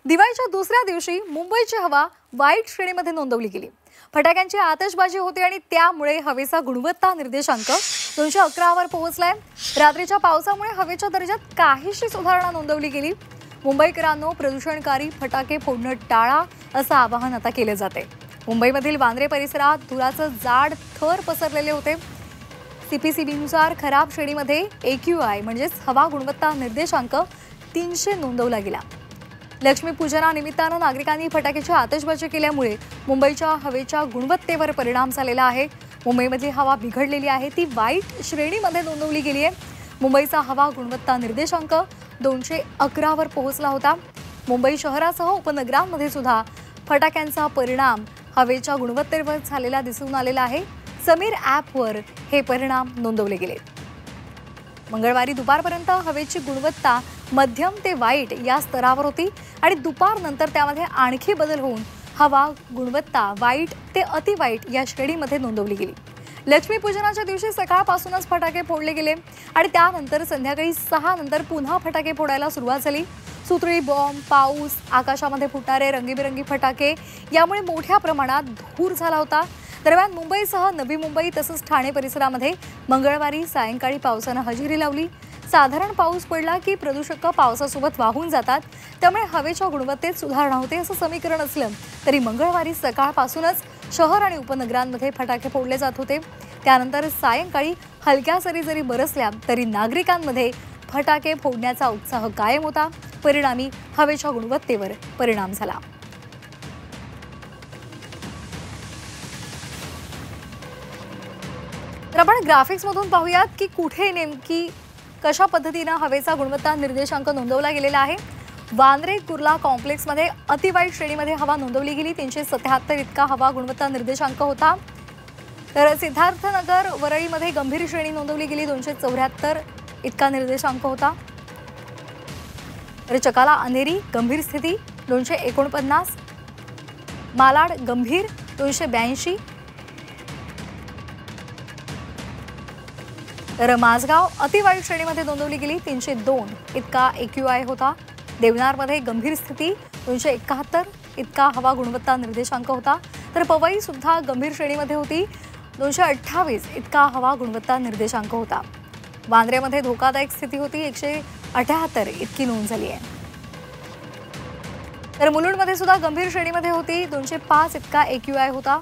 दिवाळीच्या दुसऱ्या दिवशी मुंबईची हवा वाईट श्रेणीमध्ये नोंदवली गेली। फटाक्यांची आतषबाजी होते आणि त्यामुळे हवेचा गुणवत्ता निर्देशांक 211 वर पोहोचलाय। रात्रीच्या पावसामुळे हवेच्या दर्जात काहीशी सुधारणा नोंदवली गेली। मुंबईकरांनो, प्रदूषणकारी फटाके फोडणं टाळा असं आवाहन आता केले जाते। मुंबईमधील वांद्रे परिसरात धुराचं जाड थर पसरलेले होते। सीपीसीबीनुसार खराब श्रेणीमध्ये AQI म्हणजेच हवा गुणवत्ता निर्देशांक 300 नोंदवला गेला। लक्ष्मीपूजनानिमित्तानं नागरिकांनी फटाक्याची आतषबाजी केल्यामुळे मुंबईच्या हवेच्या गुणवत्तेवर परिणाम झालेला आहे। मुंबईमधली हवा बिघडलेली आहे, ती वाईट श्रेणीमध्ये नोंदवली गेली आहे। मुंबईचा हवा गुणवत्ता निर्देशांक 211 वर पोहोचला होता। मुंबई शहरासह उपनगरांमध्ये सुद्धा फटाक्यांचा परिणाम हवेच्या गुणवत्तेवर झालेला दिसून आलेला आहे। समीर ॲपवर हे परिणाम नोंदवले गेले। मंगळवारी दुपारपर्यंत हवेची गुणवत्ता मध्यम ते वाईट या स्तरावर होती आणि दुपारनंतर त्यामध्ये आणखी बदल होऊन हवा गुणवत्ता वाईट ते अतिवाईट या श्रेणीमध्ये नोंदवली गेली। लक्ष्मीपूजनाच्या दिवशी सकाळपासूनच फटाके फोडले गेले आणि त्यानंतर संध्याकाळी 6 नंतर पुन्हा फटाके फोडायला सुरुवात झाली। सुतळी बॉम्ब, पाऊस, आकाशामध्ये फुटणारे रंगीबेरंगी फटाके यामुळे मोठ्या प्रमाणात धूर झाला होता। दरम्यान मुंबईसह नवी मुंबई तसंच ठाणे परिसरामध्ये मंगळवारी सायंकाळी पावसानं हजेरी लावली। साधारण पाऊस पडला की प्रदूषक पावसासोबत वाहून जातात, त्यामुळे हवेच्या गुणवत्तेत सुधारणा होते असं समीकरण असलं तरी मंगळवारी सकाळपासूनच शहर आणि उपनगरांमध्ये फटाके फोडले जात होते। त्यानंतर सायंकाळी हलक्या सरी जरी बरसल्या तरी नागरिकांमध्ये फटाके फोडण्याचा उत्साह कायम होता। परिणामी हवेच्या गुणवत्तेवर परिणाम झाला। तर आपण ग्राफिक्समधून पाहूयात की कुठे नेमकी कशा पद्धतीने हवेचा गुणवत्ता निर्देशांक नोंदवला गेलेला आहे। वांद्रे कुर्ला कॉम्प्लेक्समध्ये अतिवाईट श्रेणीमध्ये हवा नोंदवली गेली। 377 इतका हवा गुणवत्ता निर्देशांक होता। तर सिद्धार्थनगर वरळीमध्ये गंभीर श्रेणी नोंदवली गेली। 274 इतका निर्देशांक होता। तर चकाला अंधेरी गंभीर स्थिती 249, मालाड गंभीर 282, तर माझगाव अतिवाईट श्रेणीमध्ये नोंदवली गेली। 302 इतका AQI होता। देवनारमध्ये गंभीर स्थिती 271 इतका हवा गुणवत्ता निर्देशांक होता। तर पवई सुद्धा गंभीर श्रेणीमध्ये होती। 228 इतका हवा गुणवत्ता निर्देशांक होता। वांद्र्यामध्ये धोकादायक स्थिती होती। 178 इतकी नोंद झाली आहे। तर मुलुंडमध्ये सुद्धा गंभीर श्रेणीमध्ये होती। 205 इतका AQI होता।